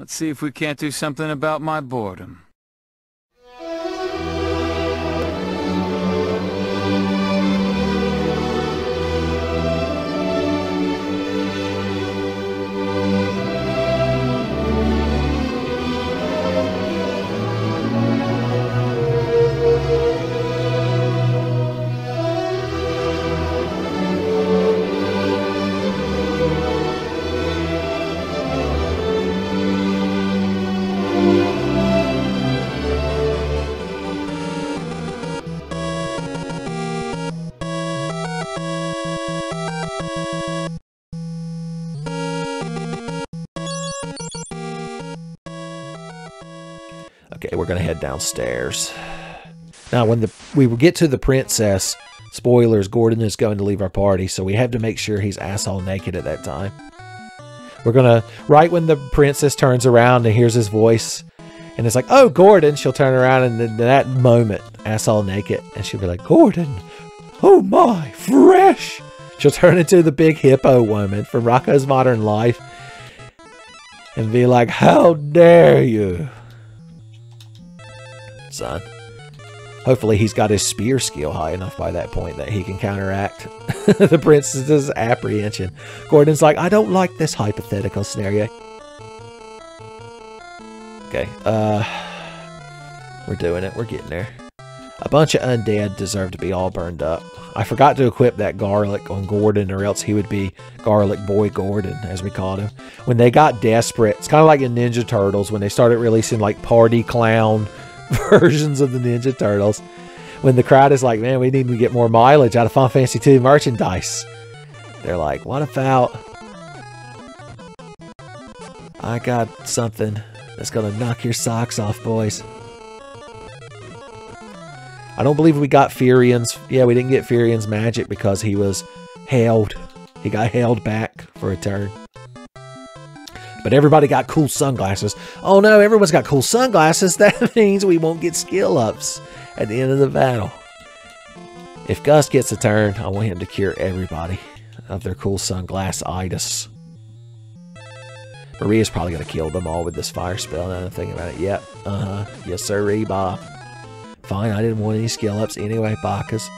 Let's see if we can't do something about my boredom. Okay, we're gonna head downstairs. Now, when we get to the princess, spoilers, Gordon is going to leave our party, so we have to make sure he's asshole naked at that time. We're gonna, right when the princess turns around and hears his voice, and it's like, oh, Gordon, she'll turn around, and in that moment, asshole naked, and she'll be like, Gordon, oh my, fresh! She'll turn into the big hippo woman from Rocko's Modern Life, and be like, how dare you? Son. Hopefully he's got his spear skill high enough by that point that he can counteract the princess's apprehension. Gordon's like, I don't like this hypothetical scenario. Okay, we're doing it. We're getting there. A bunch of undead deserve to be all burned up. I forgot to equip that garlic on Gordon, or else he would be Garlic Boy Gordon, as we called him. When they got desperate, it's kind of like in Ninja Turtles, when they started releasing like party clown versions of the Ninja Turtles. When the crowd is like, man, we need to get more mileage out of Final Fantasy II merchandise. They're like, what about... I got something that's gonna knock your socks off, boys. I don't believe we got Furion's... Yeah, we didn't get Furion's magic because he was held. He got held back for a turn. But everybody got cool sunglasses. Oh no, everyone's got cool sunglasses. That means we won't get skill ups at the end of the battle. If Gus gets a turn, I want him to cure everybody of their cool sunglass-itis. Maria's probably going to kill them all with this fire spell. Now I'm thinking about it. Yep. Yes, sir, Bob. Fine, I didn't want any skill ups anyway, Bacchus.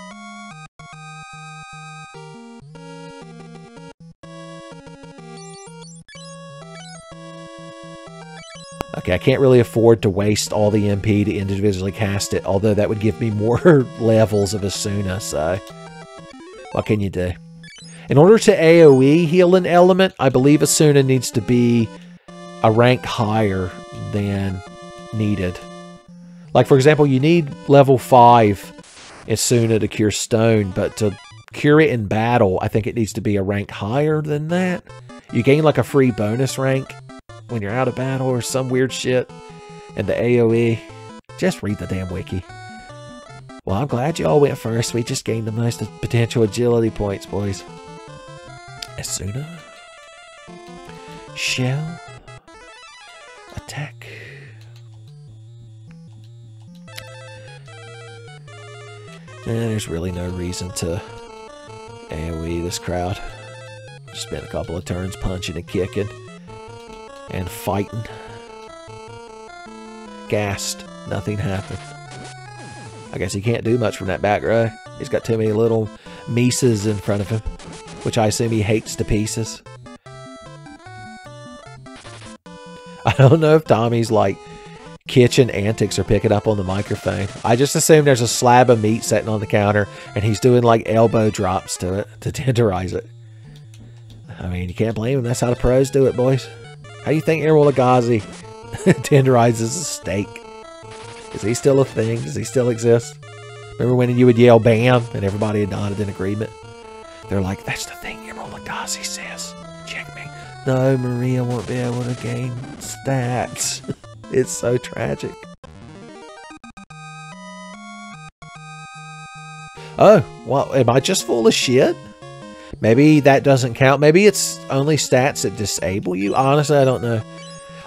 Okay, I can't really afford to waste all the MP to individually cast it, although that would give me more levels of Asuna, so... What can you do? In order to AoE heal an element, I believe Asuna needs to be a rank higher than needed. Like, for example, you need level 5 Asuna to cure stone, but to cure it in battle, I think it needs to be a rank higher than that. You gain like a free bonus rank when you're out of battle or some weird shit. And the AoE, just read the damn wiki. Well, I'm glad you all went first. We just gained the most potential agility points, boys. Asuna. Shell. Attack. And there's really no reason to AoE this crowd. Spent a couple of turns punching and kicking. And fighting. Gassed. Nothing happened. I guess he can't do much from that back row. He's got too many little Mises in front of him. Which I assume he hates to pieces. I don't know if Tommy's like kitchen antics are picking up on the microphone. I just assume there's a slab of meat sitting on the counter and he's doing like elbow drops to it to tenderize it. I mean, you can't blame him. That's how the pros do it, boys. How do you think Emeril Lagasse tenderizes a steak? Is he still a thing? Does he still exist? Remember when you would yell BAM and everybody had nodded in agreement? They're like, that's the thing Emeril Lagasse says. Check me. No, Maria won't be able to gain stats. It's so tragic. Oh, well, am I just full of shit? Maybe that doesn't count. Maybe it's only stats that disable you. Honestly, I don't know.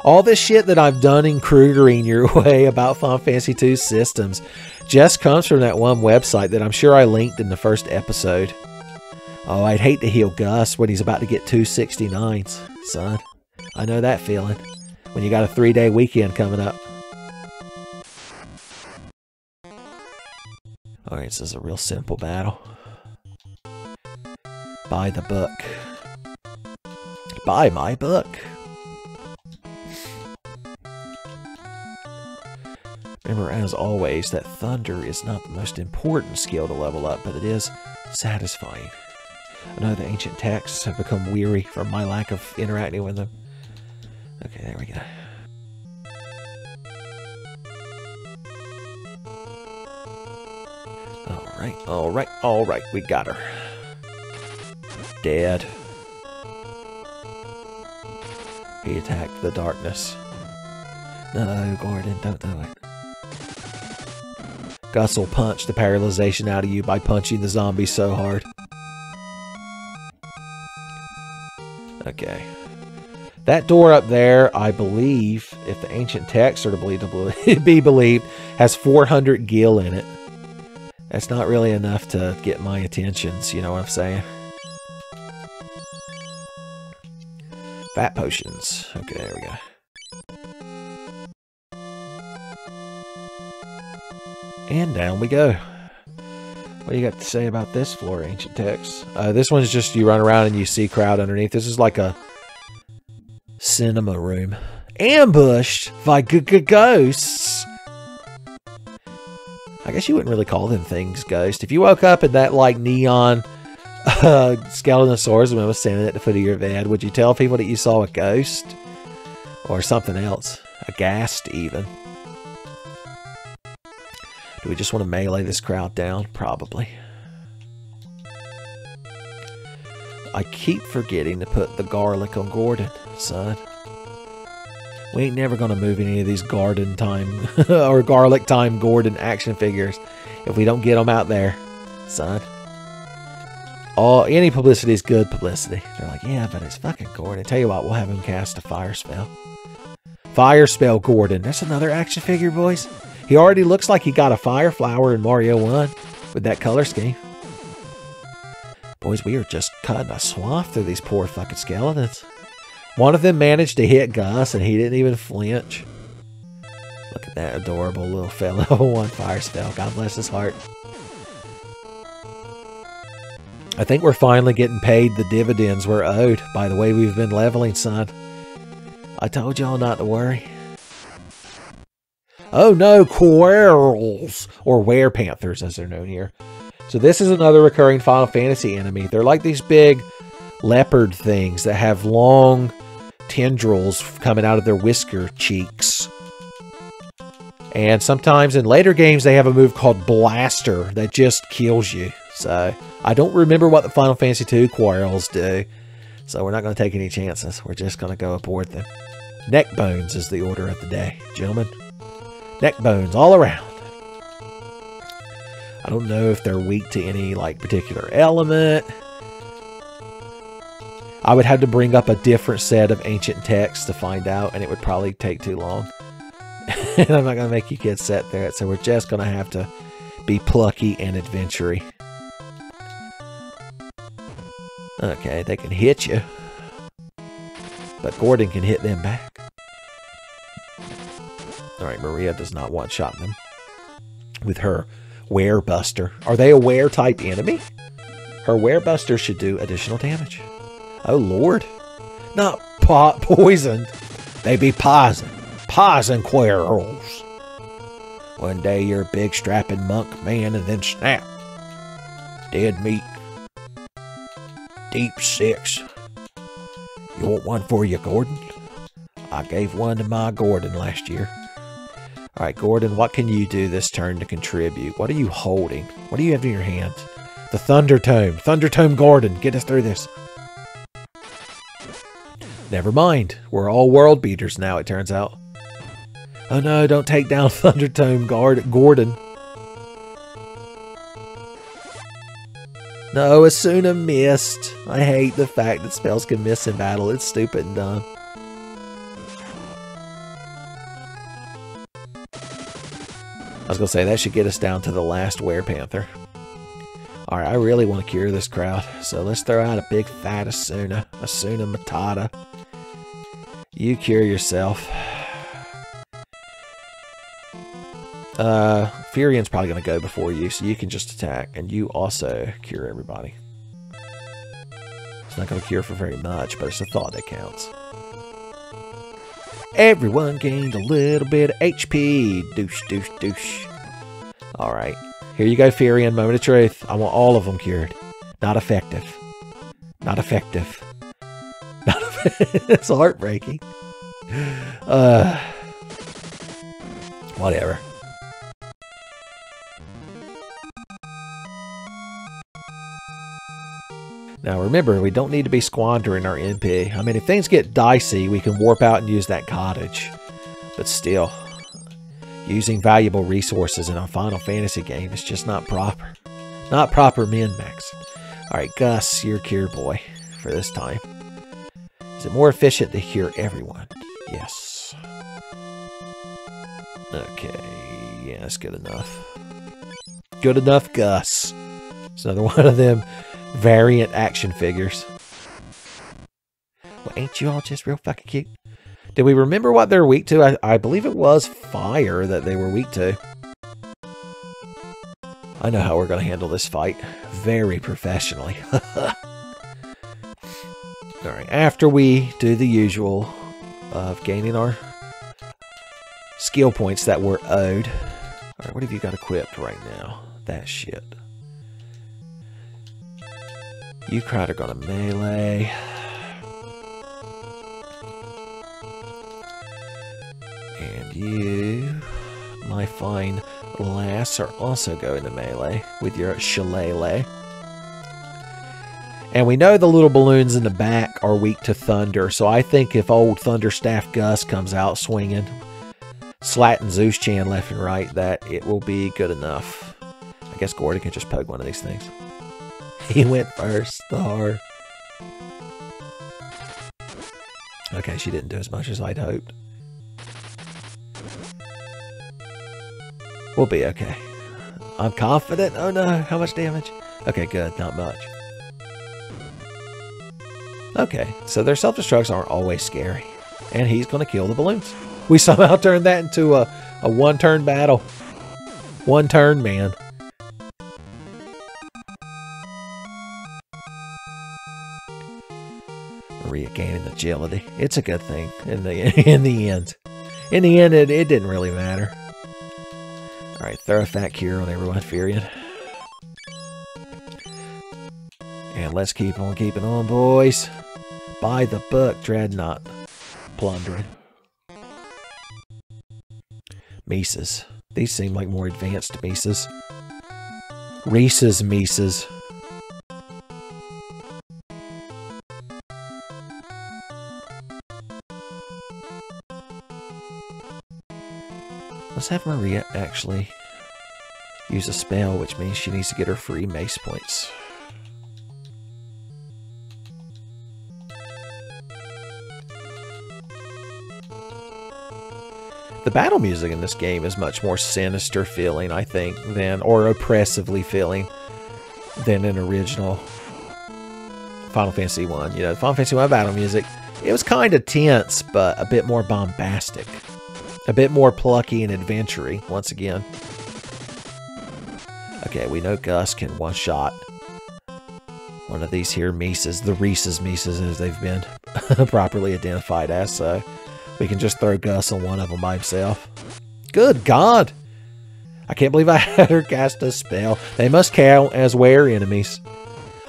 All this shit that I've done in Krugering your way about Final Fantasy II systems just comes from that one website that I'm sure I linked in the first episode. Oh, I'd hate to heal Gus when he's about to get 269s, son. I know that feeling. when you got a 3-day weekend coming up. Alright, this is a real simple battle. Buy the book. Buy my book. Remember, as always, that thunder is not the most important skill to level up, but it is satisfying. I know the ancient texts have become weary from my lack of interacting with them. Okay, there we go. Alright, we got her. Dead. He attacked the darkness. No, Gordon, don't do it. Gus will punch the paralyzation out of you by punching the zombies so hard. Okay. That door up there, I believe, if the ancient texts are to be believed, has 400 gil in it. That's not really enough to get my attentions, you know what I'm saying? Fat potions. Okay, there we go. And down we go. What do you got to say about this floor, ancient text? This one's just you run around and you see crowd underneath. This is like a cinema room. Ambushed by ghosts. I guess you wouldn't really call them things ghosts. If you woke up in that like neon Skeletanosaurus and was standing at the foot of your bed, would you tell people that you saw a ghost? Or something else? A ghast even? Do we just want to melee this crowd down? Probably. I keep forgetting to put the garlic on Gordon, son. We ain't never going to move any of these garden time or garlic time Gordon action figures if we don't get them out there, son. Any publicity is good publicity. They're like, yeah, but it's fucking Gordon. Tell you what, we'll have him cast a fire spell. Fire spell Gordon. That's another action figure, boys. He already looks like he got a fire flower in Mario 1 with that color scheme. Boys, we are just cutting a swath through these poor fucking skeletons. One of them managed to hit Gus and he didn't even flinch. Look at that adorable little fellow. One fire spell. God bless his heart. I think we're finally getting paid the dividends we're owed by the way we've been leveling, son. I told y'all not to worry. Oh no, Quirrells, or Werepanthers as they're known here. So this is another recurring Final Fantasy enemy. They're like these big leopard things that have long tendrils coming out of their whisker cheeks. And sometimes in later games they have a move called Blaster that just kills you. So I don't remember what the Final Fantasy II Quirrells do. So we're not going to take any chances. We're just going to go aboard them. Neck bones is the order of the day, gentlemen. Neck bones all around. I don't know if they're weak to any like particular element. I would have to bring up a different set of ancient texts to find out, and it would probably take too long. And I'm not going to make you kids sit there, so we're just going to have to be plucky and adventure-y. Okay, they can hit you. But Gordon can hit them back. Alright, Maria does not one-shot them with her Werebuster. Are they a Were-type enemy? Her Werebuster should do additional damage. Oh, Lord. Not poisoned. They be poison. Poison Quirrells. One day you're a big strapping monk man and then snap. Dead meat. Deep six. You want one for you, Gordon? I gave one to my Gordon last year. Alright, Gordon, what can you do this turn to contribute? What are you holding? What do you have in your hand? The Thunder Tome. Thunder Tome Gordon. Get us through this. Never mind. We're all world beaters now, it turns out. Oh no, don't take down Thunder Tome Gordon. No, Asuna missed. I hate the fact that spells can miss in battle. It's stupid and dumb. I was going to say, that should get us down to the last Werepanther. Alright, I really want to cure this crowd. So let's throw out a big fat Asuna. Asuna Matata. You cure yourself. Furion's probably going to go before you, so you can just attack, and you also cure everybody. It's not going to cure for very much, but it's a thought that counts. Everyone gained a little bit of HP. Douche, douche, douche. Alright. Here you go, Furion. Moment of truth. I want all of them cured. Not effective. Not effective. Not effective. It's heartbreaking. Whatever. Now remember, we don't need to be squandering our MP. I mean, if things get dicey, we can warp out and use that cottage. But still, using valuable resources in a Final Fantasy game is just not proper. Not proper min-max. Alright, Gus, you're cure boy for this time. Is it more efficient to cure everyone? Yes. Okay, yeah, that's good enough. Good enough, Gus. It's another one of them variant action figures. Well, ain't you all just real fucking cute? Did we remember what they're weak to? I believe it was fire that they were weak to. I know how we're going to handle this fight. Very professionally. Alright, after we do the usual of gaining our skill points that we're owed. Alright, what have you got equipped right now? That shit. You crowd are gonna melee. And you, my fine lass, are also going to melee with your shillelagh. And we know the little balloons in the back are weak to thunder, so I think if old Thunderstaff Gus comes out swinging, slatting Zeus Chan left and right, that it will be good enough. I guess Gordon can just poke one of these things. He went first, the heart. Okay, she didn't do as much as I'd hoped. We'll be okay. I'm confident. Oh no, how much damage? Okay, good, not much. Okay, so their self-destructs aren't always scary. And he's going to kill the balloons. We somehow turned that into a one-turn battle. One turn, man. Maria gaining agility. It's a good thing in the end. In the end, it didn't really matter. Alright, throw a fat cure on everyone, Furion. And let's keep on keeping on, boys. By the book, Dreadnought. Plundering. Mises. These seem like more advanced Mises. Reese's Mises. Let's have Maria actually use a spell, which means she needs to get her free mace points. The battle music in this game is much more sinister feeling, I think, than, or oppressively feeling, than in original Final Fantasy 1. You know, Final Fantasy 1 battle music, it was kind of tense, but a bit more bombastic. A bit more plucky and adventure-y, once again. Okay, we know Gus can one-shot one of these here Mises, the Reese's Mises as they've been properly identified as, so we can just throw Gus on one of them by himself. Good God! I can't believe I had her cast a spell. They must count as were enemies.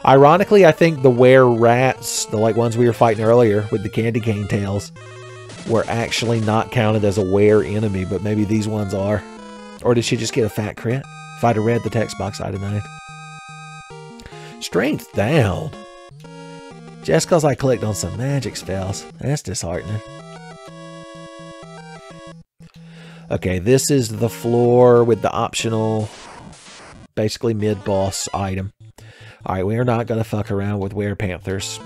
Ironically, I think the were rats, the like ones we were fighting earlier with the candy cane tails, were actually not counted as a were enemy, but maybe these ones are. Or did she just get a fat crit? If I'd have read the text box, I'd have known. Strength down. Just because I clicked on some magic spells. That's disheartening. Okay, this is the floor with the optional, basically mid-boss item. Alright, we are not going to fuck around with were-panthers.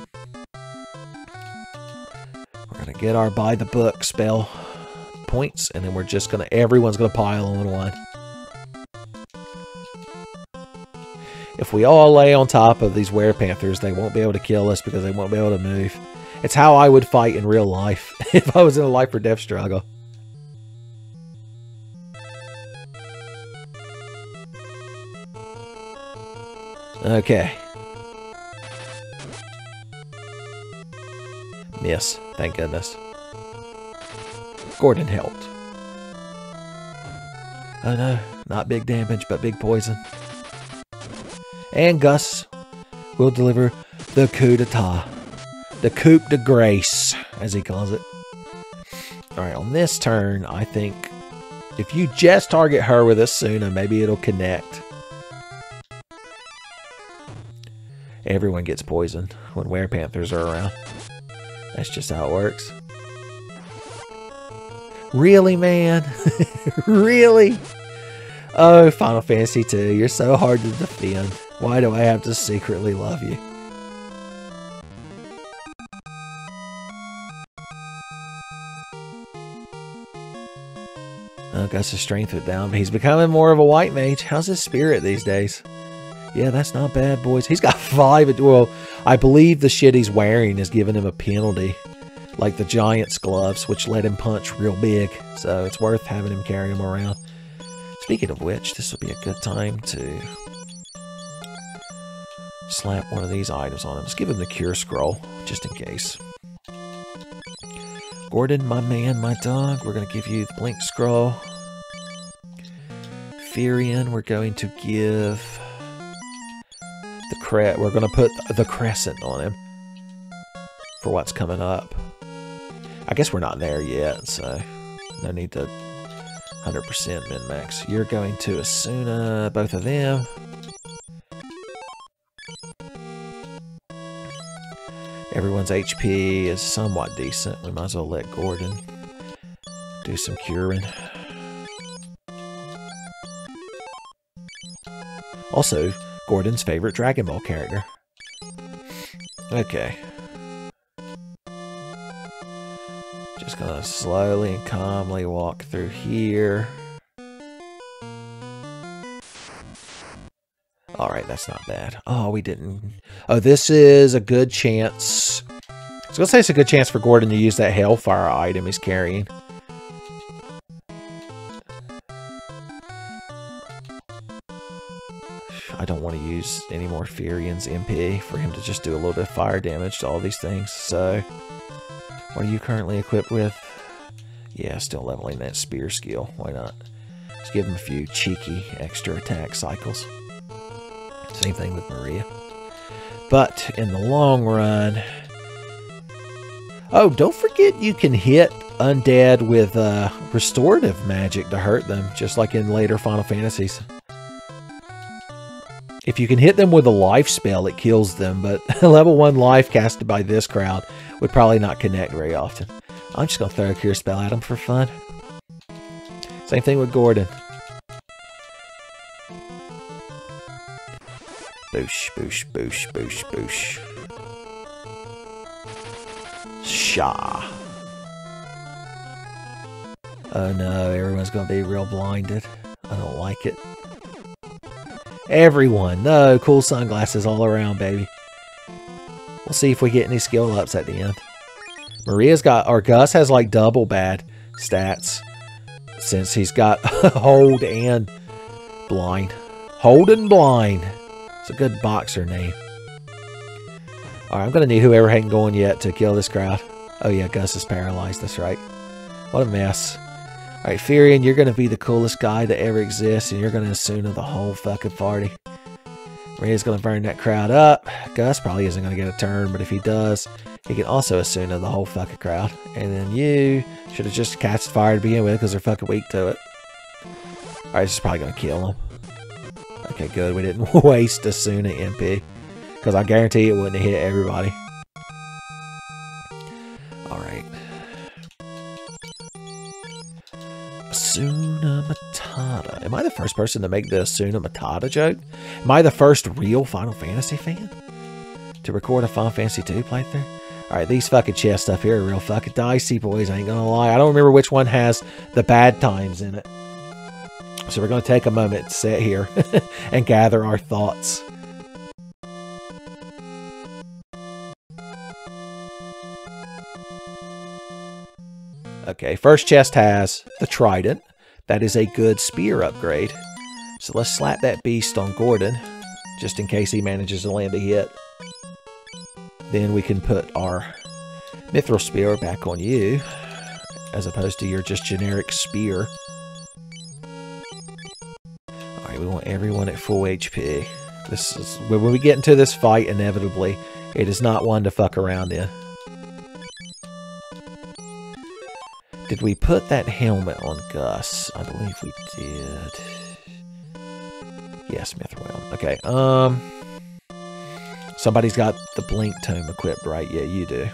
We're going to get our by-the-book spell points, and then we're just going to, everyone's going to pile on one. If we all lay on top of these were-panthers, they won't be able to kill us because they won't be able to move. It's how I would fight in real life if I was in a life or death struggle. Okay. Miss. Thank goodness. Gordon helped. Oh no, not big damage, but big poison. And Gus will deliver the coup d'etat. The coup de grace, as he calls it. Alright, on this turn, I think if you just target her with a Suna, maybe it'll connect. Everyone gets poisoned when werepanthers are around. That's just how it works. Really, man? Really? Oh, Final Fantasy II, you're so hard to defend. Why do I have to secretly love you? Oh, Gus' strength went down, but he's becoming more of a white mage. How's his spirit these days? Yeah, that's not bad, boys. He's got 5. Well, I believe the shit he's wearing is giving him a penalty. Like the Giant's gloves, which let him punch real big. So it's worth having him carry him around. Speaking of which, this would be a good time to slap one of these items on him. Let's give him the Cure Scroll, just in case. Gordon, my man, my dog, we're going to give you the Blink Scroll. Firion, we're going to give the we're going to put the Crescent on him for what's coming up. I guess we're not there yet, so no need to 100% min-max. You're going to Asuna both of them. Everyone's HP is somewhat decent. We might as well let Gordon do some curing. Also, Gordon's favorite Dragon Ball character. Okay. Just gonna slowly and calmly walk through here. Alright, that's not bad. Oh, we didn't... Oh, this is a good chance. I was gonna say it's a good chance for Gordon to use that Hellfire item he's carrying. I don't want to use any more Firion's MP for him to just do a little bit of fire damage to all these things. So, what are you currently equipped with? Yeah, still leveling that spear skill. Why not? Just give him a few cheeky extra attack cycles. Same thing with Maria. But in the long run... Oh, don't forget you can hit undead with restorative magic to hurt them, just like in later Final Fantasies. If you can hit them with a life spell, it kills them, but level 1 life casted by this crowd would probably not connect very often. I'm just going to throw a cure spell at them for fun. Same thing with Gordon. Boosh, boosh, boosh, boosh, boosh. Shah. Oh no, everyone's going to be real blinded. I don't like it. Everyone. No, cool sunglasses all around, baby. We'll see if we get any skill ups at the end. Maria's got, or Gus has like double bad stats since he's got hold and blind. Hold and blind. It's a good boxer name. Alright, I'm going to need whoever hadn't gone yet to kill this crowd. Oh yeah, Gus is paralyzed, that's right. What a mess. Alright, Firion, you're going to be the coolest guy that ever exists, and you're going to Asuna the whole fucking party. Maria's going to burn that crowd up. Gus probably isn't going to get a turn, but if he does, he can also Asuna the whole fucking crowd. And then you should have just cast fire to begin with, because they're fucking weak to it. Alright, this is probably going to kill him. Okay, good. We didn't waste Asuna MP. Because I guarantee it wouldn't have hit everybody. Alright. Asuna Matata. Am I the first person to make the Asuna Matata joke? Am I the first real Final Fantasy fan to record a Final Fantasy II playthrough? Alright, these fucking chests up here are real fucking dicey, boys. I ain't gonna lie. I don't remember which one has the bad times in it. So we're going to take a moment to sit here and gather our thoughts. Okay, first chest has the trident. That is a good spear upgrade. So let's slap that beast on Gordon, just in case he manages to land a hit. Then we can put our mithril spear back on you, as opposed to your just generic spear. Alright, we want everyone at full HP. This is when we get into this fight, inevitably, it is not one to fuck around in. Did we put that helmet on Gus? I believe we did. Yes, mithril. Okay, somebody's got the blink tome equipped, right? Yeah, you do.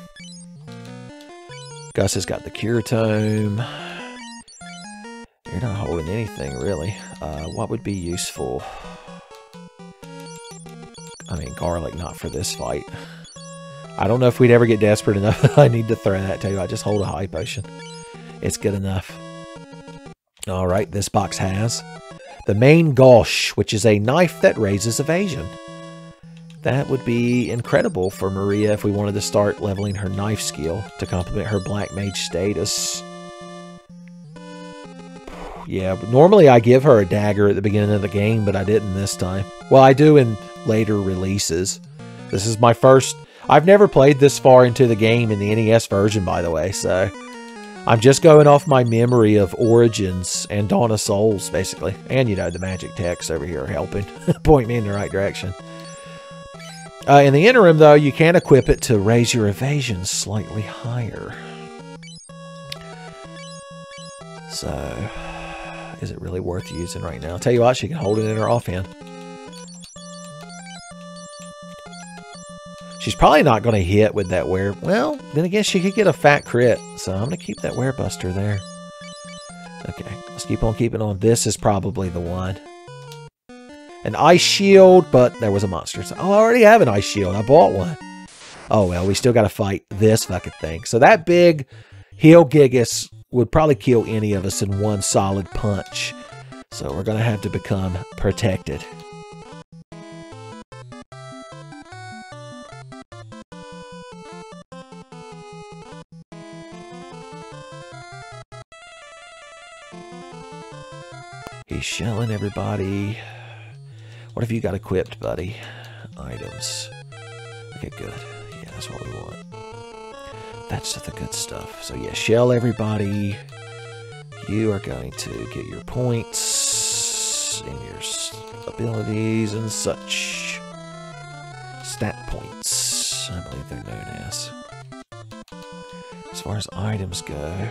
Gus has got the cure tome. You're not holding anything, really. What would be useful? I mean, garlic, not for this fight. I don't know if we'd ever get desperate enough. I need to throw that. Tell you, I just hold a high potion. It's good enough. Alright, this box has the main gauche, which is a knife that raises evasion. That would be incredible for Maria if we wanted to start leveling her knife skill to complement her black mage status. Yeah, but normally I give her a dagger at the beginning of the game, but I didn't this time. Well, I do in later releases. This is my first... I've never played this far into the game in the NES version, by the way, so... I'm just going off my memory of Origins and Dawn of Souls, basically. And, you know, the magic text over here helping point me in the right direction. In the interim, though, you can equip it to raise your evasion slightly higher. So, is it really worth using right now? I'll tell you what, she can hold it in her offhand. She's probably not going to hit with that wear. Well, then again, she could get a fat crit. So I'm going to keep that werebuster there. Okay, let's keep on keeping on. This is probably the one. An ice shield, but there was a monster. So, oh, I already have an ice shield. I bought one. Oh, well, we still got to fight this fucking thing. So that big heel gigas would probably kill any of us in one solid punch. So we're going to have to become protected. He's shelling everybody. What have you got equipped, buddy? Items. Okay, good. Yeah, that's what we want. That's the good stuff. So yeah, shell everybody. You are going to get your points and your abilities and such. Stat points, I believe they're known as. As far as items go,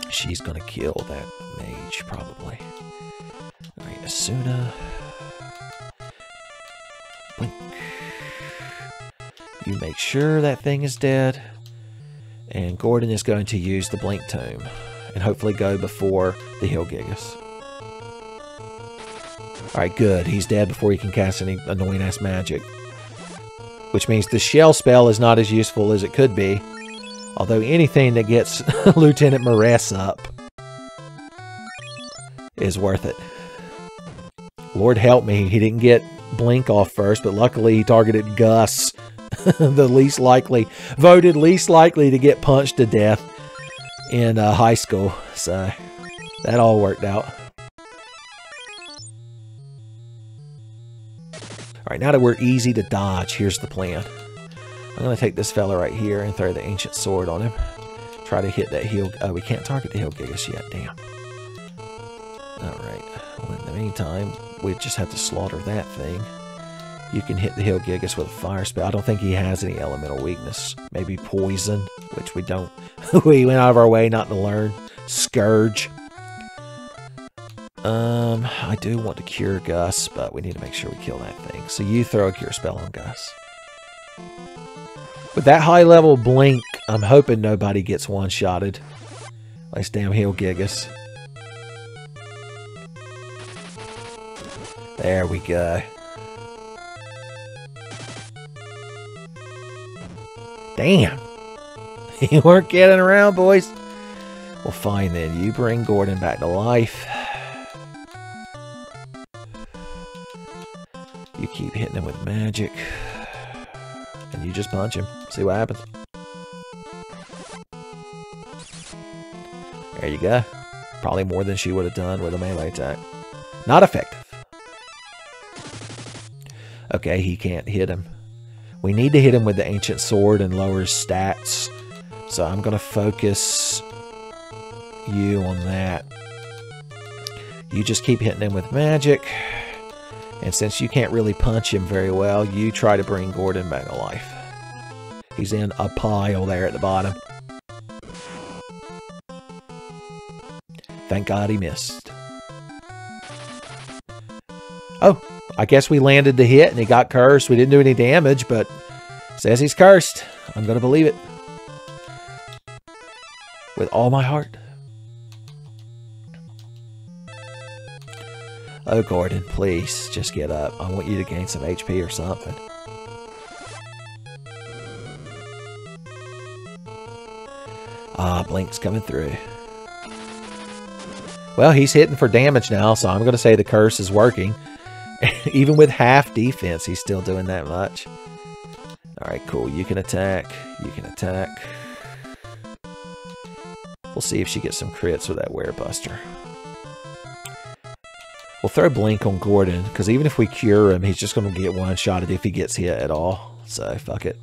she's gonna kill that mage, probably. Alright, Asuna. Blink. You make sure that thing is dead. And Gordon is going to use the Blink Tome. And hopefully go before the Hill Gigas. Alright, good. He's dead before he can cast any annoying-ass magic. Which means the shell spell is not as useful as it could be. Although anything that gets Lieutenant Maress up is worth it. Lord help me, he didn't get Blink off first, but luckily he targeted Gus, the least likely, voted least likely to get punched to death in high school. So that all worked out. Alright, now that we're easy to dodge, here's the plan. I'm going to take this fella right here and throw the ancient sword on him. Try to hit that heel. Oh, we can't target the heel gigas yet. Damn. Alright. Well, in the meantime, we just have to slaughter that thing. You can hit the heel gigas with a fire spell. I don't think he has any elemental weakness. Maybe poison, which we don't. We went out of our way not to learn. Scourge. I do want to cure Gus, but we need to make sure we kill that thing. So you throw a cure spell on Gus. With that high level blink, I'm hoping nobody gets one-shotted. These damn heel gigas. There we go. Damn. You weren't getting around, boys. Well, fine then. You bring Gordon back to life. You keep hitting him with magic. And you just punch him. See what happens. There you go. Probably more than she would have done with a melee attack. Not effective. Okay, he can't hit him. We need to hit him with the Ancient Sword and lower his stats. So I'm going to focus you on that. You just keep hitting him with magic. And since you can't really punch him very well, you try to bring Gordon back to life. He's in a pile there at the bottom. Thank God he missed. Oh, I guess we landed the hit and he got cursed. We didn't do any damage, but says he's cursed. I'm going to believe it. With all my heart. Oh, Gordon, please, just get up. I want you to gain some HP or something. Ah, Blink's coming through. Well, he's hitting for damage now, so I'm going to say the curse is working. Even with half defense, he's still doing that much. Alright, cool. You can attack. You can attack. We'll see if she gets some crits with that Werebuster. We'll throw Blink on Gordon, because even if we cure him, he's just going to get one-shotted if he gets hit at all. So, fuck it.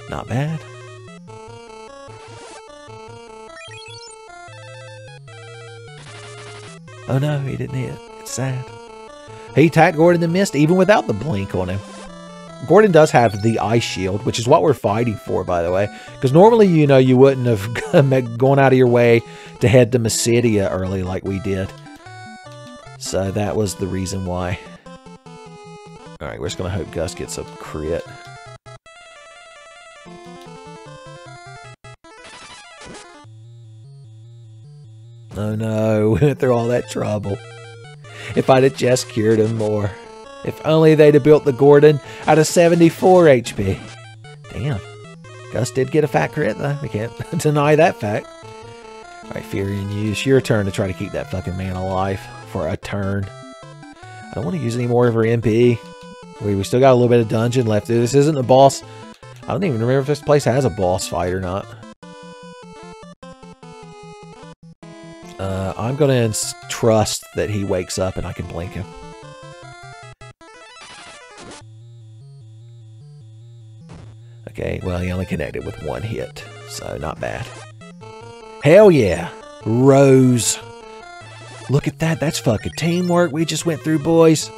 Not bad. Oh no, he didn't hit. It's sad. He attacked Gordon and missed, even without the Blink on him. Gordon does have the Ice Shield, which is what we're fighting for, by the way. Because normally, you know, you wouldn't have gone out of your way to head to Mysidia early like we did. So that was the reason why. Alright, we're just going to hope Gus gets a crit. Oh no, we went through all that trouble. If I'd have just cured him more. If only they'd have built the Gordon out of 74 HP. Damn. Gus did get a fat crit though. We can't deny that fact. Alright, Furion, it's your turn to try to keep that fucking man alive for a turn. I don't want to use any more of her MP. We still got a little bit of dungeon left. This isn't a boss. I don't even remember if this place has a boss fight or not. I'm going to trust that he wakes up and I can blink him. Okay, well, he only connected with one hit, so not bad. Hell yeah! Rose! Look at that, that's fucking teamwork we just went through, boys.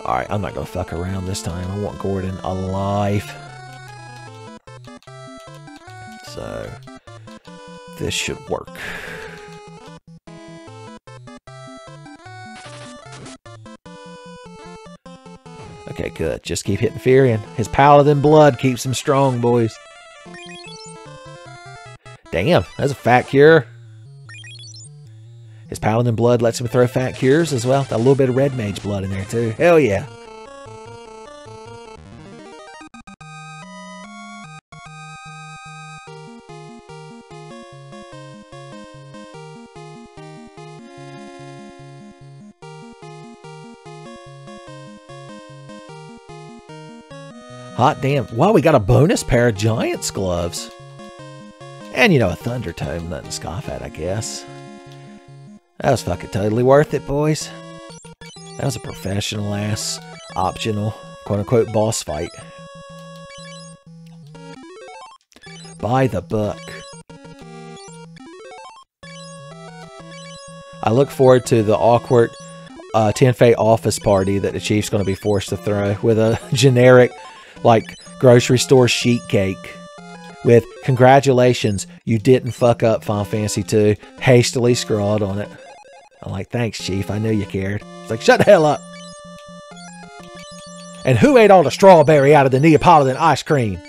Alright, I'm not going to fuck around this time. I want Gordon alive. So, this should work. Okay, good. Just keep hitting Furion. His paladin blood keeps him strong, boys. Damn, that's a fat cure. His paladin blood lets him throw fat cures as well. Got a little bit of red mage blood in there too. Hell yeah. Hot damn. Wow, we got a bonus pair of Giant's gloves. And, you know, a Thunder Tome. Nothing to scoff at, I guess. That was fucking totally worth it, boys. That was a professional-ass, optional, quote-unquote, boss fight. By the book. I look forward to the awkward Tenfey office party that the Chief's going to be forced to throw with a generic, like, grocery store sheet cake with, "Congratulations, you didn't fuck up Final Fantasy 2, hastily scrawled on it." I'm like, "Thanks, Chief, I knew you cared." It's like, shut the hell up. "And who ate all the strawberry out of the Neapolitan ice cream?"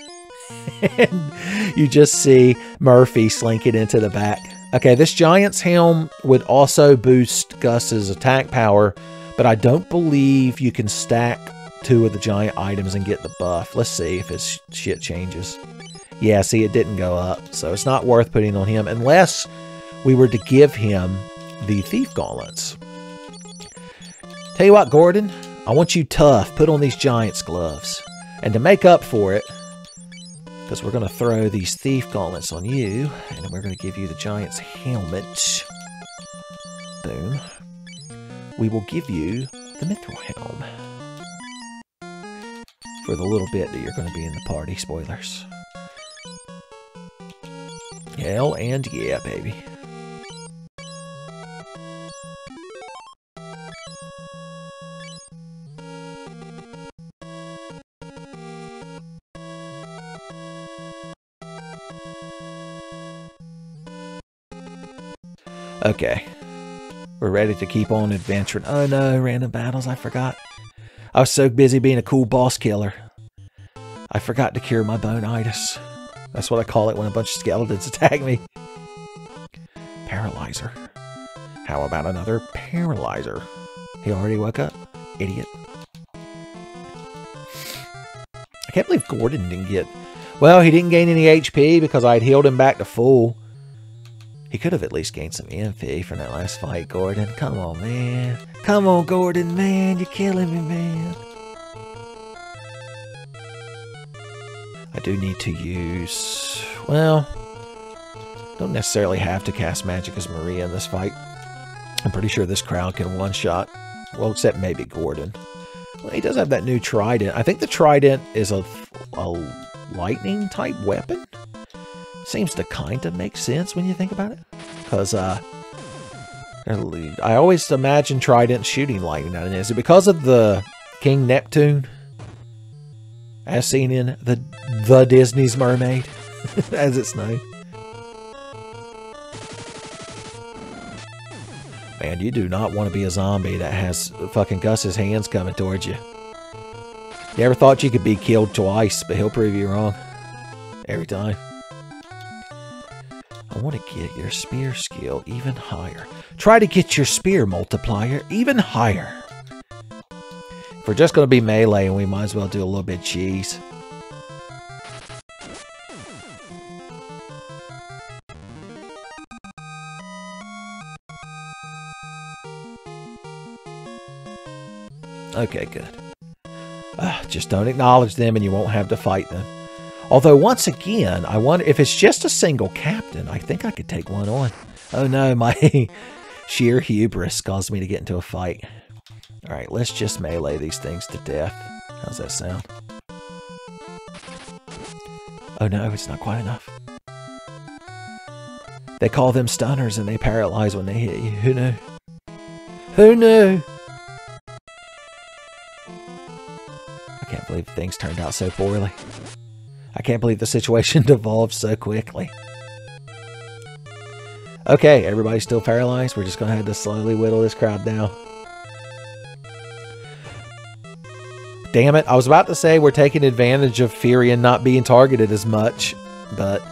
And you just see Murphy slinking into the back. Okay, this Giant's Helm would also boost Gus's attack power, but I don't believe you can stack 2 of the giant items and get the buff. Let's see if his shit changes. Yeah, see, it didn't go up, so it's not worth putting on him unless we were to give him the Thief Gauntlets. Tell you what, Gordon, I want you tough. Put on these Giant's gloves. And to make up for it, Because we're going to throw these thief gauntlets on you, and then we're going to give you the giant's helmet. Boom. We will give you the mithril helm. For the little bit that you're going to be in the party. Spoilers. Hell and yeah, baby. Okay. We're ready to keep on adventuring. Oh no, random battles, I forgot. I was so busy being a cool boss killer. I forgot to cure my bone-itis. That's what I call it when a bunch of skeletons attack me. Paralyzer. How about another paralyzer? He already woke up? Idiot. I can't believe Gordon didn't get... Well, he didn't gain any HP because I'd healed him back to full. He could have at least gained some MP from that last fight, Gordon. Come on, man. Come on, Gordon, man. You're killing me, man. I do need to use... Well, don't necessarily have to cast magic as Maria in this fight. I'm pretty sure this crowd can one-shot. Well, except maybe Gordon. Well, he does have that new trident. I think the trident is a lightning-type weapon. Seems to kind of make sense when you think about it. Because, I always imagine trident shooting lightning out of it. Is it because of the King Neptune? As seen in the Disney's Mermaid, as it's known. Man, you do not want to be a zombie that has fucking Gus's hands coming towards you. You ever thought you could be killed twice, but he'll prove you wrong. Every time. I want to get your spear skill even higher. Try to get your spear multiplier even higher. If we're just going to be melee, we might as well do a little bit of cheese. Okay, good. Just don't acknowledge them and you won't have to fight them. Although, once again, I wonder if it's just a single captain. I think I could take one on. Oh no, my sheer hubris caused me to get into a fight. Alright, let's just melee these things to death. How's that sound? Oh no, it's not quite enough. They call them stunners and they paralyze when they hit you. Who knew? Who knew? I can't believe things turned out so poorly. I can't believe the situation devolved so quickly. Okay, everybody's still paralyzed. We're just going to have to slowly whittle this crowd down. Damn it, I was about to say we're taking advantage of Furion not being targeted as much, but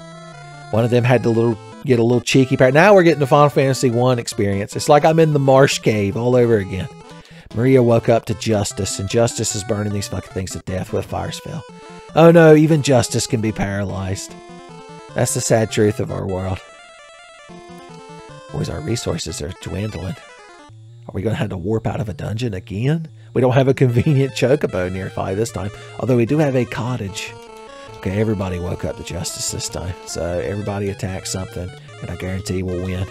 one of them had to get a little cheeky part. Now we're getting the Final Fantasy 1 experience. It's like I'm in the Marsh Cave all over again. Maria woke up to Justice, and Justice is burning these fucking things to death with a fire spell. Oh no, even Justice can be paralyzed. That's the sad truth of our world. Boys, our resources are dwindling. Are we going to have to warp out of a dungeon again? We don't have a convenient chocobo nearby this time, although we do have a cottage. Okay, everybody woke up to Justice this time, so everybody attack something, and I guarantee we'll win.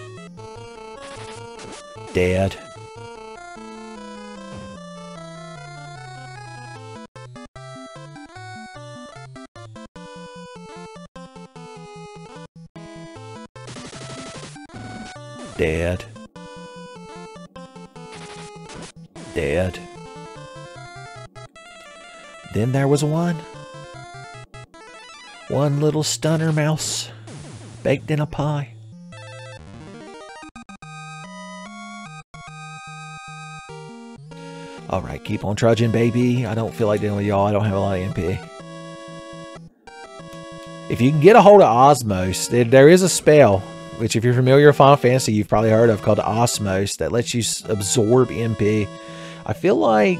Dead. Dead. Dead. Then there was one little stunner mouse baked in a pie. Alright, keep on trudging, baby. I don't feel like dealing with y'all. I don't have a lot of MP. If you can get a hold of Osmos, there is a spell, which if you're familiar with Final Fantasy, you've probably heard of, called Osmos, that lets you absorb MP. I feel like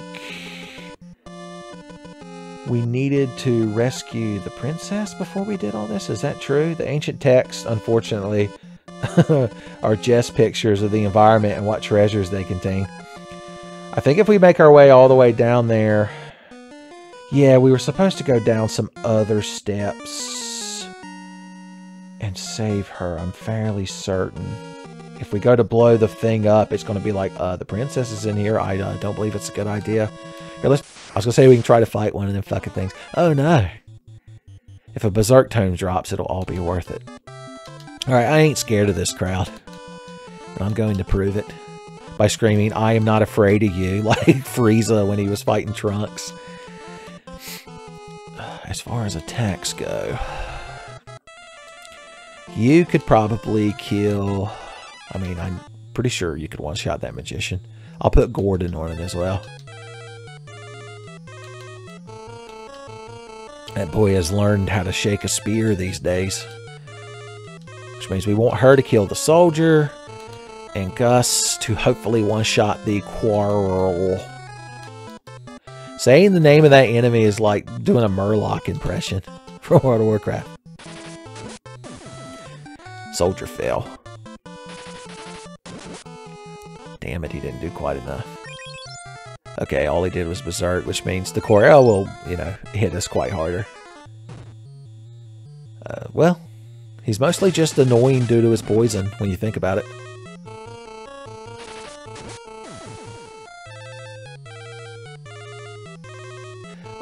we needed to rescue the princess before we did all this. Is that true? The ancient texts, unfortunately, are just pictures of the environment and what treasures they contain. I think if we make our way all the way down there... Yeah, we were supposed to go down some other steps. and save her. I'm fairly certain. If we go to blow the thing up, it's going to be like, the princess is in here. I don't believe it's a good idea. Here, I was going to say we can try to fight one of them fucking things. Oh, no. If a berserk tome drops, it'll all be worth it. Alright, I ain't scared of this crowd. And I'm going to prove it by screaming, I am not afraid of you, like Frieza when he was fighting Trunks. As far as attacks go, you could probably kill... I mean, I'm pretty sure you could one-shot that magician. I'll put Gordon on it as well. That boy has learned how to shake a spear these days. Which means we want her to kill the soldier, and Gus to hopefully one-shot the quarrel. Saying the name of that enemy is like doing a Murloc impression from World of Warcraft. Soldier fell. Damn it, he didn't do quite enough. Okay, all he did was berserk, which means the quarrel will, you know, hit us quite harder. Well, he's mostly just annoying due to his poison, when you think about it.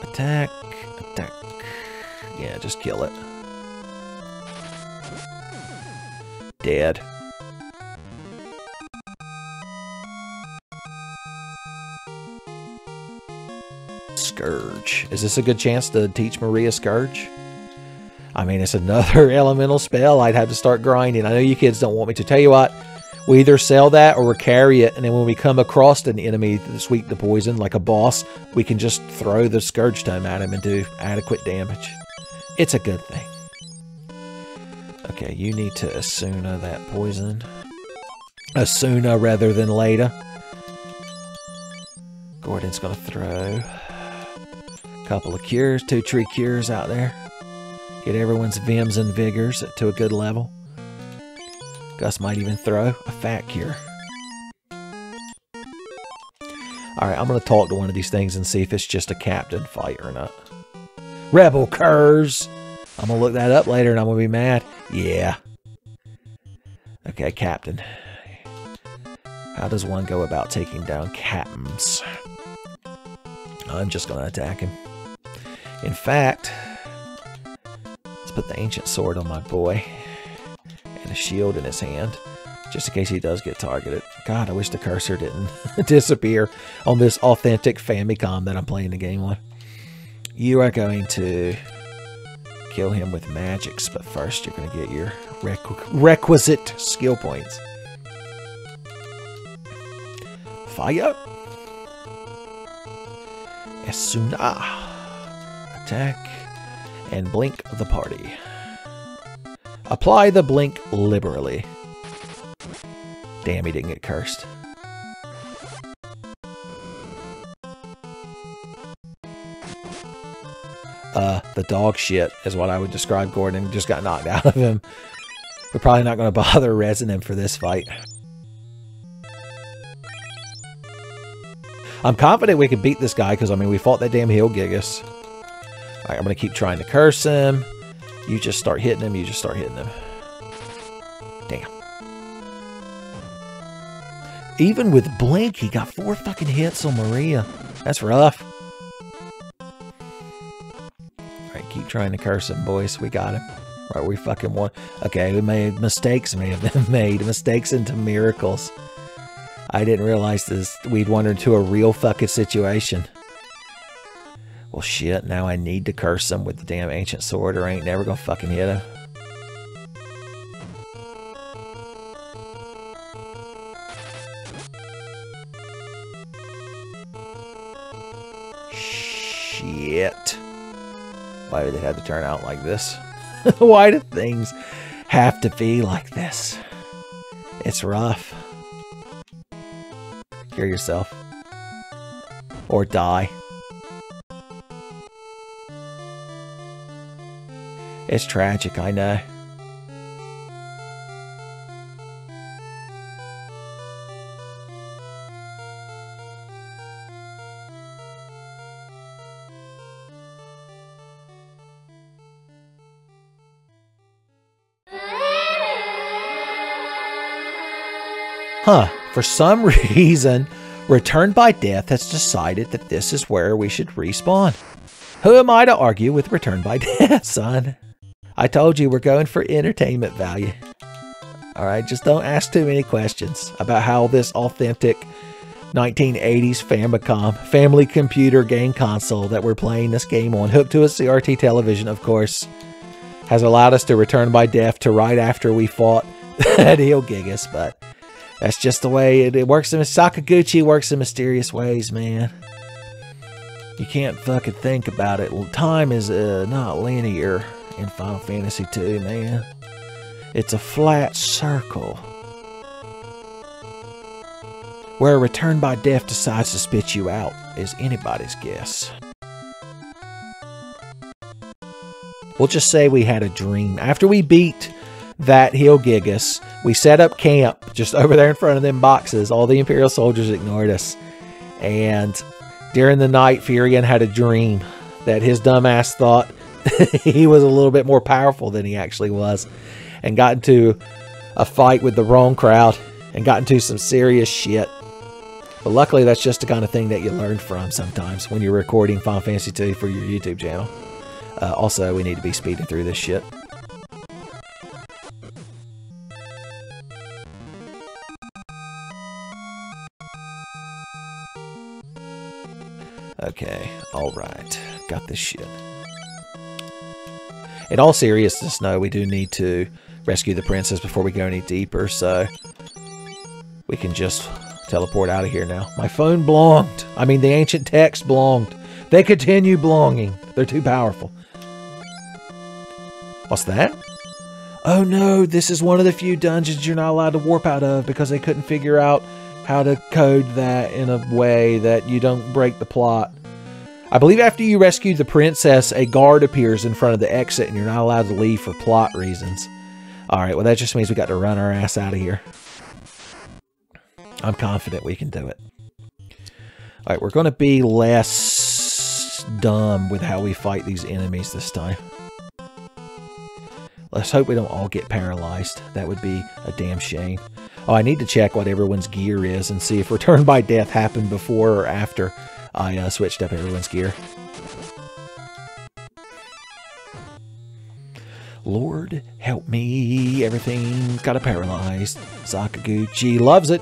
Attack, attack. Yeah, just kill it. Dead. Scourge. Is this a good chance to teach Maria Scourge? I mean, it's another elemental spell. I'd have to start grinding. I know you kids don't want me to. Tell you what, we either sell that or we carry it, and then when we come across an enemy that's weak to poison, like a boss, we can just throw the Scourge Tome at him and do adequate damage. It's a good thing. Okay, you need to Asuna that poison. Asuna rather than later. Gordon's gonna throw a couple of cures, 2 tree cures out there. Get everyone's Vims and Vigors to a good level. Gus might even throw a fat cure. Alright, I'm going to talk to one of these things and see if it's just a captain fight or not. Rebel curs! I'm going to look that up later and I'm going to be mad. Yeah. Okay, captain. How does one go about taking down captains? I'm just going to attack him. In fact, let's put the ancient sword on my boy. And a shield in his hand, just in case he does get targeted. God, I wish the cursor didn't disappear on this authentic Famicom that I'm playing the game on. You are going to kill him with magics, but first you're going to get your requisite skill points. Fire! Asuna! Attack and blink the party. Apply the blink liberally. Damn, he didn't get cursed. The dog shit is what I would describe Gordon. Just got knocked out of him. We're probably not going to bother resing him for this fight. I'm confident we can beat this guy because, I mean, we fought that damn Hill Gigas. Alright, I'm going to keep trying to curse him. You just start hitting him, you just start hitting him. Damn. Even with Blink, he got 4 fucking hits on Maria. That's rough. Alright, keep trying to curse him, boys. We got him. Right, we fucking won. Okay, we made mistakes, may have been made. Mistakes into miracles. I didn't realize this. We'd wandered into a real fucking situation. Well, shit, now I need to curse him with the damn ancient sword or I ain't never gonna fucking hit him. Shit. Why did it have to turn out like this? Why do things have to be like this? It's rough. Cure yourself. Or die. It's tragic, I know. Ah! For some reason, Return by Death has decided that this is where we should respawn. Who am I to argue with Return by Death, son? I told you we're going for entertainment value. Alright, just don't ask too many questions about how this authentic 1980s Famicom family computer game console that we're playing this game on, hooked to a CRT television, of course, has allowed us to return by death to right after we fought at Gigas, but that's just the way it works. Sakaguchi works in mysterious ways, man. You can't fucking think about it. Well, time is not linear in Final Fantasy II, man. It's a flat circle. Where Return by Death decides to spit you out is anybody's guess. We'll just say we had a dream. After we beat that Gigas, we set up camp just over there in front of them boxes. All the Imperial soldiers ignored us. And during the night, Furion had a dream that his dumbass thought he was a little bit more powerful than he actually was, and got into a fight with the wrong crowd and got into some serious shit. But luckily, that's just the kind of thing that you learn from sometimes when you're recording Final Fantasy II for your YouTube channel. Also, we need to be speeding through this shit. Okay, alright. Got this shit. In all seriousness, no, we do need to rescue the princess before we go any deeper, so we can just teleport out of here now. My phone belonged. I mean, the ancient text belonged. They continue belonging. They're too powerful. What's that? Oh no, this is one of the few dungeons you're not allowed to warp out of because they couldn't figure out how to code that in a way that you don't break the plot. I believe after you rescue the princess, a guard appears in front of the exit and you're not allowed to leave for plot reasons. Alright, well that just means we got to run our ass out of here. I'm confident we can do it. Alright, we're going to be less dumb with how we fight these enemies this time. Let's hope we don't all get paralyzed. That would be a damn shame. Oh, I need to check what everyone's gear is and see if Return by Death happened before or after I switched up everyone's gear. Lord, help me. Everything got paralyzed. Sakaguchi loves it.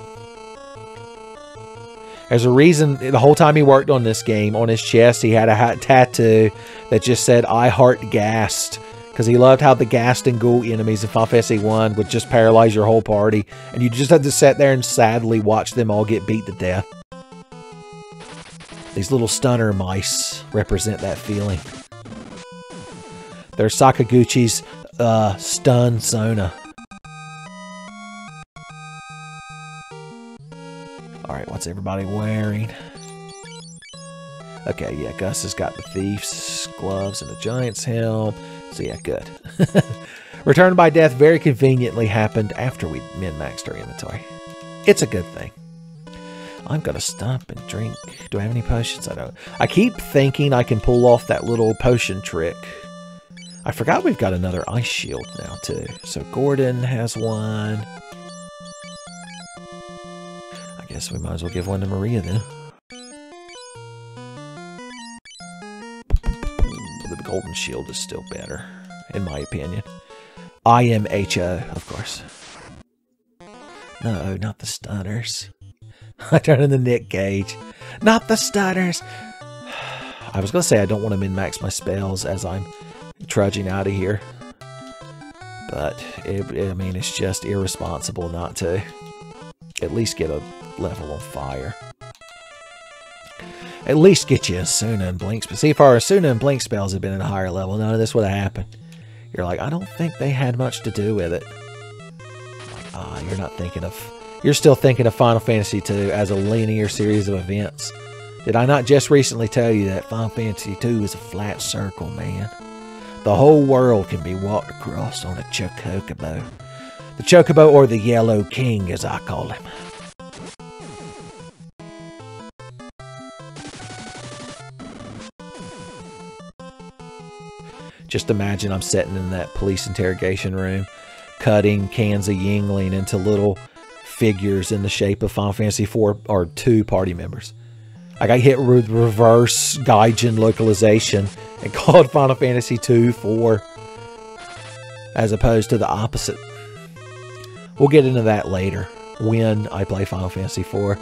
There's a reason the whole time he worked on this game, on his chest, he had a tattoo that just said, I heart Gast. Because he loved how the Gast and Ghoul enemies in Final Fantasy 1 would just paralyze your whole party. And you just had to sit there and sadly watch them all get beat to death. These little stunner mice represent that feeling. They're Sakaguchi's stun Sona. Alright, what's everybody wearing? Okay, yeah, Gus has got the thief's gloves and the giant's helm. So yeah, good. Return by Death very conveniently happened after we min-maxed our inventory. It's a good thing. I'm gonna stop and drink. Do I have any potions? I don't. I keep thinking I can pull off that little potion trick. I forgot we've got another ice shield now too. So Gordon has one. I guess we might as well give one to Maria then. The golden shield is still better, in my opinion. IMHO, of course. No, not the stunners. I turn in the Nick Gage. Not the stunners. I was going to say I don't want to min-max my spells as I'm trudging out of here. But, I mean, it's just irresponsible not to at least get a level on fire. At least get you a Suna and Blink spell. See, if our Suna and Blink spells had been at a higher level, none of this would have happened. You're like, I don't think they had much to do with it. Like, you're not thinking of... You're still thinking of Final Fantasy II as a linear series of events. Did I not just recently tell you that Final Fantasy II is a flat circle, man? The whole world can be walked across on a Chocobo. The Chocobo, or the Yellow King, as I call him. Just imagine I'm sitting in that police interrogation room, cutting cans of Yingling into little figures in the shape of Final Fantasy 4 or 2 party members. I got hit with reverse Gaijin localization and called Final Fantasy 2 4 as opposed to the opposite. We'll get into that later when I play Final Fantasy 4.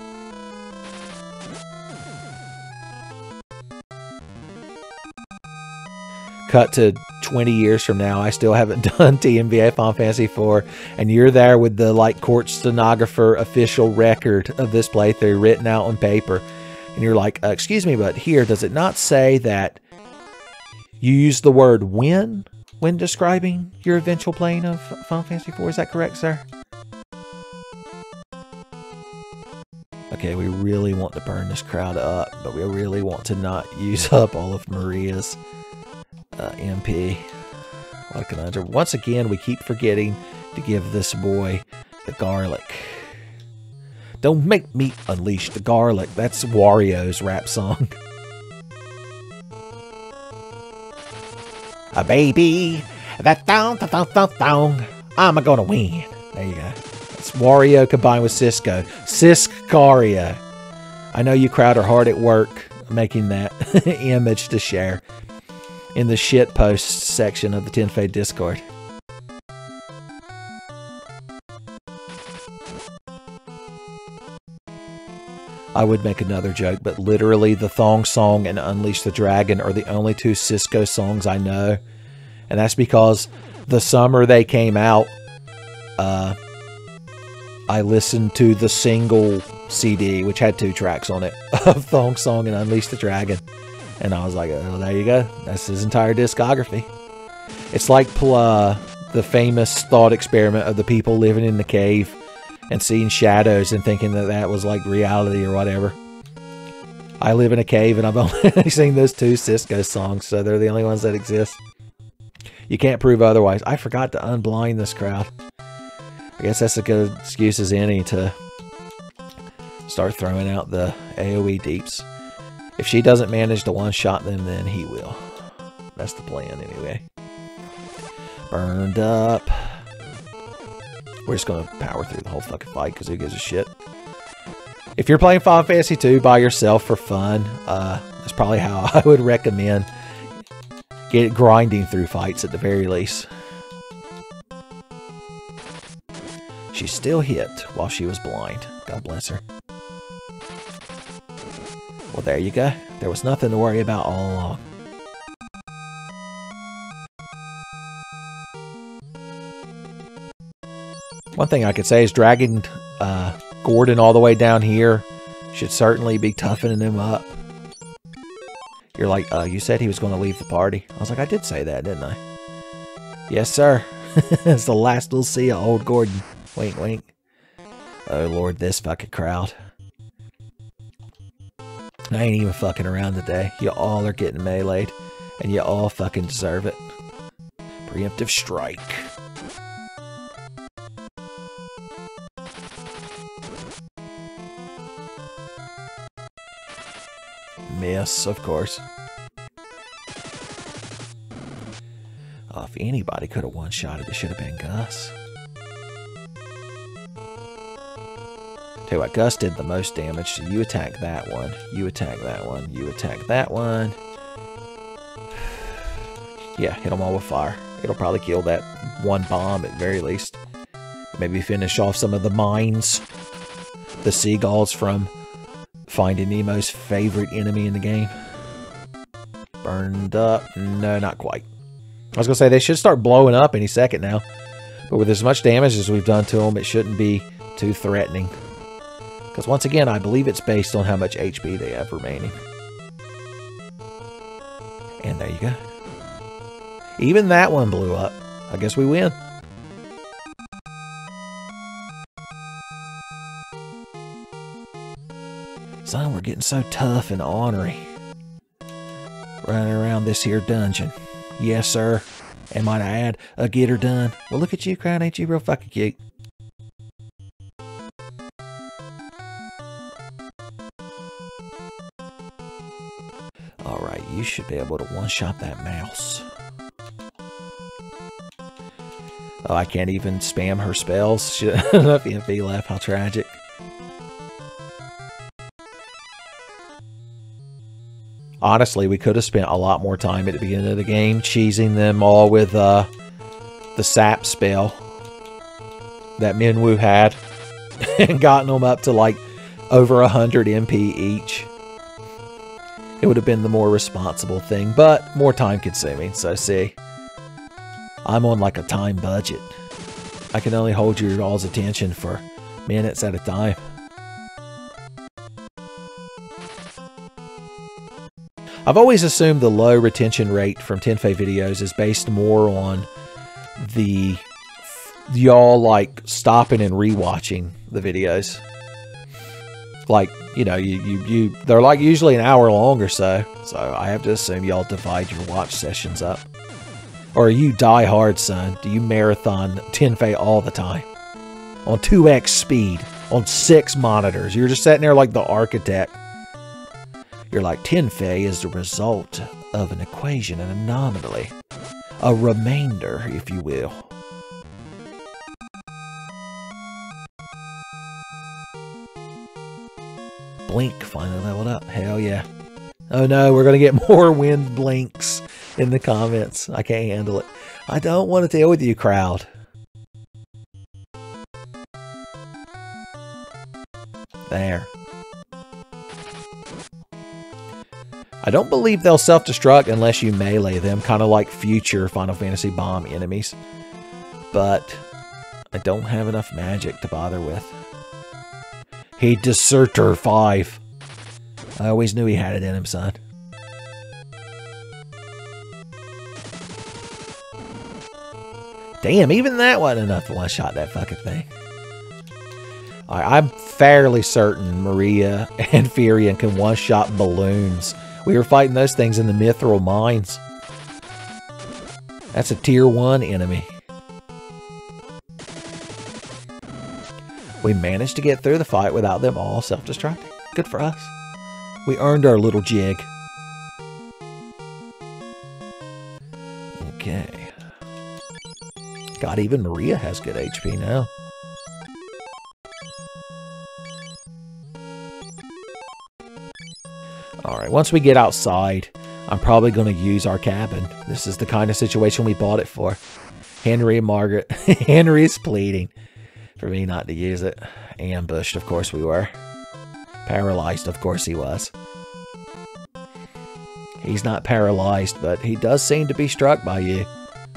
Cut to 20 years from now, I still haven't done TMVA Final Fantasy 4, and you're there with the like court stenographer official record of this playthrough written out on paper, and you're like, excuse me, but here, does it not say that you use the word when describing your eventual playing of Final Fantasy 4? Is that correct, sir? Okay, we really want to burn this crowd up, but we really want to not use up all of Maria's MP. What a conundrum. Once again, we keep forgetting to give this boy the garlic. Don't make me unleash the garlic. That's Wario's rap song. A baby, that down, I'm gonna win. There you go. It's Wario combined with Cisco. Ciscario. I know you crowd are hard at work making that image to share in the shit post section of the Tenfey Discord. I would make another joke, but literally the Thong Song and Unleash the Dragon are the only 2 Cisco songs I know. And that's because the summer they came out, I listened to the single CD, which had 2 tracks on it, of Thong Song and Unleash the Dragon. And I was like, oh, there you go. That's his entire discography. It's like the famous thought experiment of the people living in the cave and seeing shadows and thinking that that was like reality or whatever. I live in a cave and I've only seen those 2 Cisco songs, so they're the only ones that exist. You can't prove otherwise. I forgot to unblind this crowd. I guess that's a good excuse as any to start throwing out the AoE deeps. If she doesn't manage to one-shot them, then he will. That's the plan, anyway. Burned up. We're just going to power through the whole fucking fight, because who gives a shit? If you're playing Final Fantasy 2 by yourself for fun, that's probably how I would recommend grinding through fights at the very least. She still hit while she was blind. God bless her. Well, there you go. There was nothing to worry about all along. One thing I could say is dragging Gordon all the way down here should certainly be toughening him up. You're like, you said he was going to leave the party. I was like, I did say that, didn't I? Yes, sir. It's the last we'll see of old Gordon. Wink, wink. Oh, Lord, this fucking crowd. I ain't even fucking around today. You all are getting meleeed, and you all fucking deserve it. Preemptive strike. Miss, of course. Oh, if anybody could have one-shotted, it should have been Gus. Tell you what, Gus did the most damage, so you attack that one, you attack that one, you attack that one. Yeah, hit them all with fire. It'll probably kill that one bomb at very least. Maybe finish off some of the mines. The seagulls from Finding Nemo's favorite enemy in the game. Burned up. No, not quite. I was going to say, they should start blowing up any second now. But with as much damage as we've done to them, it shouldn't be too threatening. Because once again, I believe it's based on how much HP they have remaining. And there you go. Even that one blew up. I guess we win. Son, we're getting so tough and ornery. Running around this here dungeon. Yes, sir. And might I add, a get her done. Well, look at you, Crown. Ain't you real fucking cute? Alright, you should be able to one-shot that mouse. Oh, I can't even spam her spells. She doesn't have enough MP left. How tragic. Honestly, we could have spent a lot more time at the beginning of the game cheesing them all with the sap spell that Minwoo had and gotten them up to like over 100 MP each. It would have been the more responsible thing, but more time consuming. So see, I'm on like a time budget. I can only hold your all's attention for minutes at a time. I've always assumed the low retention rate from Tenfey videos is based more on the y'all like stopping and rewatching the videos. Like, you know, they're like usually an hour long or so. So I have to assume y'all divide your watch sessions up. Or are you die hard, son? Do you marathon Tenfey all the time? On 2x speed, on 6 monitors. You're just sitting there like the architect. You're like, Tenfey is the result of an equation, an anomaly. A remainder, if you will. Blink finally leveled up. Hell yeah. Oh no, we're going to get more wind blinks in the comments. I can't handle it. I don't want to deal with you, crowd. There. I don't believe they'll self-destruct unless you melee them, kind of like future Final Fantasy bomb enemies. But I don't have enough magic to bother with. He Deserter 5. I always knew he had it in him, son. Damn, even that wasn't enough to one-shot that fucking thing. I'm fairly certain Maria and Furion can one-shot balloons. We were fighting those things in the Mithril Mines. That's a tier 1 enemy. We managed to get through the fight without them all self-destructing. Good for us. We earned our little jig. Okay. God, even Maria has good HP now. Alright, once we get outside, I'm probably going to use our cabin. This is the kind of situation we bought it for. Henry and Margaret. Henry is pleading for me not to use it. Ambushed, of course we were. Paralyzed, of course he was. He's not paralyzed, but he does seem to be struck by you.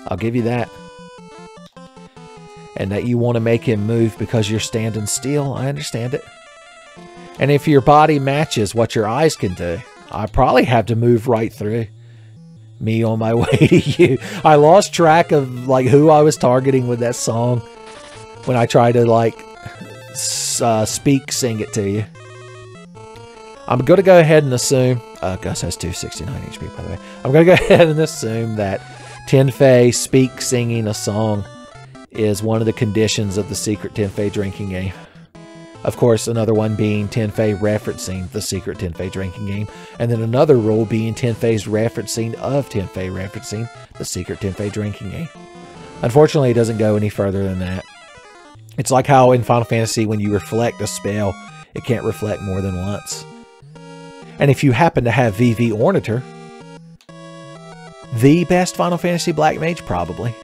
I'll give you that. And that you want to make him move because you're standing still, I understand it. And if your body matches what your eyes can do, I probably have to move right through me on my way to you. I lost track of like who I was targeting with that song when I tried to like sing it to you. I'm going to go ahead and assume, Gus has 269 HP by the way. I'm going to go ahead and assume that Tenfey singing a song is one of the conditions of the secret Tenfey drinking game. Of course, another one being Tenfey referencing the secret Tenfey drinking game. And then another rule being Tenfey's referencing of Tenfey referencing the secret Tenfey drinking game. Unfortunately, it doesn't go any further than that. It's like how in Final Fantasy, when you reflect a spell, it can't reflect more than once. And if you happen to have VV Ornator, the best Final Fantasy Black Mage probably,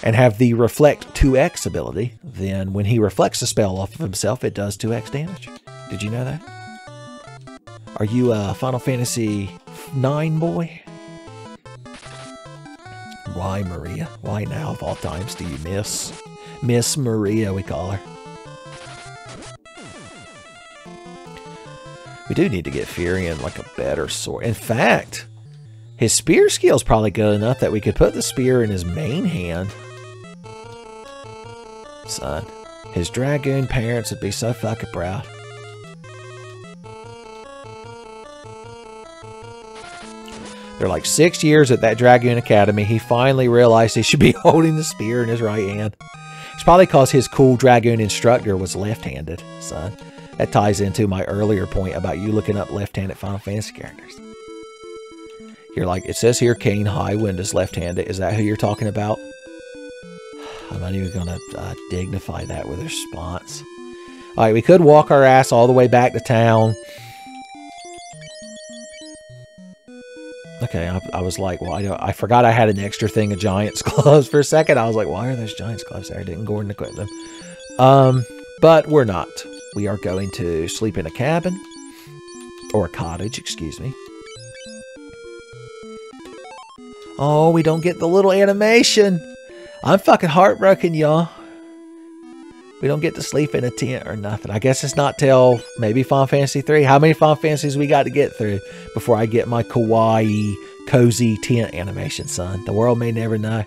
and have the Reflect 2x ability, then when he reflects a spell off of himself, it does 2x damage. Did you know that? Are you a Final Fantasy 9 boy? Why Maria? Why now of all times do you miss? Miss Maria, we call her. We do need to get Furion like a better sword. In fact, his spear skill is probably good enough that we could put the spear in his main hand. Son, his Dragoon parents would be so fucking proud. They're like 6 years at that Dragoon Academy. He finally realized he should be holding the spear in his right hand. It's probably because his cool Dragoon instructor was left-handed, son. That ties into my earlier point about you looking up left-handed Final Fantasy characters. You're like, it says here Kane Highwind is left-handed. Is that who you're talking about? I'm not even going to dignify that with a response. All right, we could walk our ass all the way back to town. Okay, I was like, well, I forgot I had an extra thing of Giant's gloves for a second. I was like, why are those Giant's gloves there? Didn't Gordon equip them? But we're not. We are going to sleep in a cabin. Or a cottage, excuse me. Oh, we don't get the little animation. I'm fucking heartbroken, y'all. We don't get to sleep in a tent or nothing. I guess it's not till maybe Final Fantasy 3. How many Final Fantasies we got to get through before I get my kawaii, cozy tent animation, son? The world may never know.